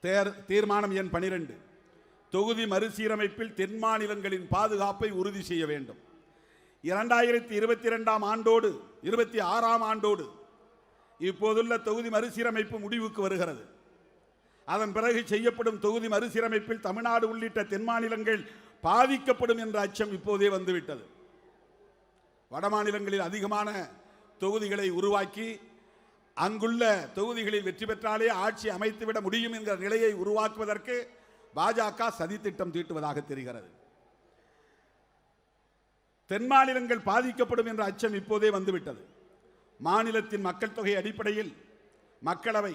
தீர்மானம் எண் 12 தொகுதி மறுசீரமைப்பில் தென் மாநிலங்களின் பாதுகாப்பை உறுதி செய்ய வேண்டும். 2022ஆம் ஆண்டோடு 26ஆம் ஆண்டோடு இப்போதுள்ள தொகுதி மறுசீரமைப்பு முடிவுக்கு வருகிறது. அதன் பிறகு செய்யப்படும் தொகுதி மறுசீரமைப்பில் தமிழ்நாடு உள்ளிட்ட தென் மாநிலங்கள் பாதிக்கப்படும் என்ற அச்சம் இப்போதே வந்துவிட்டது. வட மாநிலங்களில் அதிகமான தொகுதிகளை உருவாக்கி அங்குள்ள தொகுதிகளில் வெற்றி பெற்றாலே ஆட்சி அமைத்துவிட முடியும் என்கிற நிலையை உருவாக்குவதற்கு பாஜக சதித்திட்டம் தீட்டுவதாக தெரிகிறது. தென் மாநிலங்கள் பாதிக்கப்படும் என்ற அச்சம் இப்போதே வந்துவிட்டது. மாநிலத்தின் மக்கள் தொகை அடிப்படையில் மக்களவை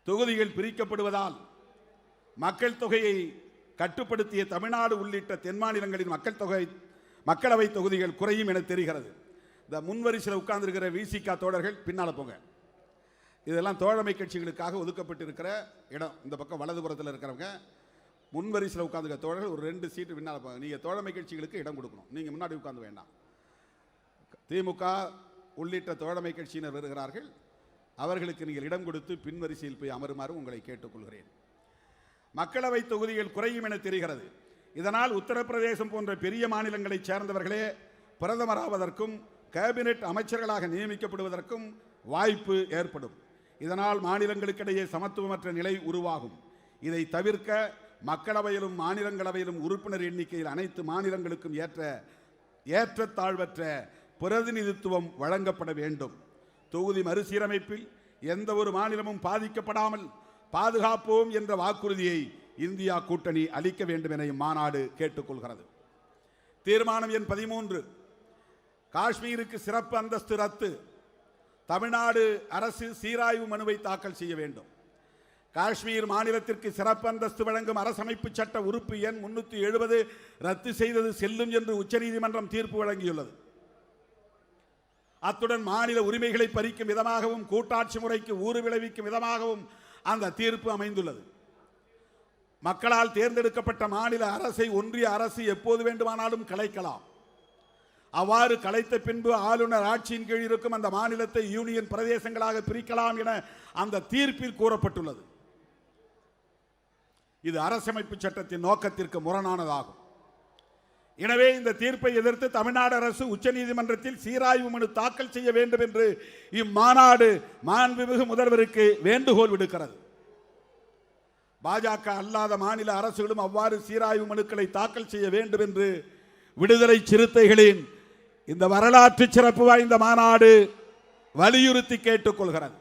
தொகுதிகள் பிரிக்கப்படுவதால் மக்கள் தொகையை கட்டுப்படுத்திய தமிழ்நாடு உள்ளிட்ட தென் மாநிலங்களின் மக்களவை தொகுதிகள் குறையும் என தெரிகிறது. இந்த முன்வரிசையில் உட்கார்ந்திருக்கிற விசிக தோழர்கள் பின்னால் போங்க. இதெல்லாம் தோழமை கட்சிகளுக்காக ஒதுக்கப்பட்டிருக்கிற இடம். இந்த பக்கம் வலதுபுறத்தில் இருக்கிறவங்க முன்வரிசையில் உட்கார்ந்துருக்க தோழர்கள் ஒரு 2 சீட்டு பின்னால் போங்க. நீங்கள் தோழமை கட்சிகளுக்கு இடம் கொடுக்கணும். நீங்கள் முன்னாடி உட்கார்ந்து வேண்டாம். திமுக உள்ளிட்ட தோழமை கட்சியினர் வருகிறார்கள். அவர்களுக்கு நீங்கள் இடம் கொடுத்து பின்வரிசையில் போய் அமருமாறு உங்களை கேட்டுக்கொள்கிறேன். மக்களவை தொகுதிகள் குறையும் என தெரிகிறது. இதனால் உத்தரப்பிரதேசம் போன்ற பெரிய மாநிலங்களைச் சேர்ந்தவர்களே பிரதமராவதற்கும் கேபினெட் அமைச்சர்களாக நியமிக்கப்படுவதற்கும் வாய்ப்பு ஏற்படும். இதனால் மாநிலங்களுக்கிடையே சமத்துவமற்ற நிலை உருவாகும். இதை தவிர்க்க மக்களவையிலும் மாநிலங்களவையிலும் உறுப்பினர் எண்ணிக்கையில் அனைத்து மாநிலங்களுக்கும் ஏற்றத்தாழ்வற்ற பிரதிநிதித்துவம் வழங்கப்பட வேண்டும். தொகுதி மறுசீரமைப்பில் எந்த ஒரு மாநிலமும் பாதிக்கப்படாமல் பாதுகாப்போம் என்ற வாக்குறுதியை இந்தியா கூட்டணி அளிக்க வேண்டும் என மாநாடு கேட்டுக்கொள்கிறது. தீர்மானம் எண் 13 காஷ்மீருக்கு சிறப்பு அந்தஸ்து ரத்து. தமிழ்நாடு அரசு சீராய்வு மனுவை தாக்கல் செய்ய வேண்டும். காஷ்மீர் மாநிலத்திற்கு சிறப்பு அந்தஸ்து வழங்கும் அரசமைப்பு சட்ட உறுப்பு எண் 370 ரத்து செய்தது செல்லும் என்று உச்சநீதிமன்றம் தீர்ப்பு வழங்கியுள்ளது. அத்துடன் மாநில உரிமைகளை பறிக்கும் விதமாகவும் கூட்டாட்சி முறைக்கு ஊறு விளைவிக்கும் விதமாகவும் அந்த தீர்ப்பு அமைந்துள்ளது. மக்களால் தேர்ந்தெடுக்கப்பட்ட மாநில அரசை ஒன்றிய அரசு எப்போது வேண்டுமானாலும் கலைக்கலாம். அவ்வாறு கலைத்த பின்பு ஆளுநர் ஆட்சியின் கீழ் இருக்கும் அந்த மாநிலத்தை யூனியன் பிரதேசங்களாக பிரிக்கலாம் என அந்த தீர்ப்பில் கூறப்பட்டுள்ளது. இது அரசமைப்பு சட்டத்தின் நோக்கத்திற்கு முரணானதாகும். எனவே இந்த தீர்ப்பை எதிர்த்து தமிழ்நாடு அரசு உச்சநீதிமன்றத்தில் சீராய்வு மனு தாக்கல் செய்ய வேண்டும் என்று இம்மாநாடு மாண்புமிகு முதல்வருக்கு வேண்டுகோள் விடுக்கிறது. பாஜக அல்லாத மாநில அரசுகளும் அவ்வாறு சீராய்வு மனுக்களை தாக்கல் செய்ய வேண்டும் என்று விடுதலை சிறுத்தைகளின் இந்த வரலாற்று சிறப்பு வாய்ந்த மாநாடு வலியுறுத்தி கேட்டுக்கொள்கிறது.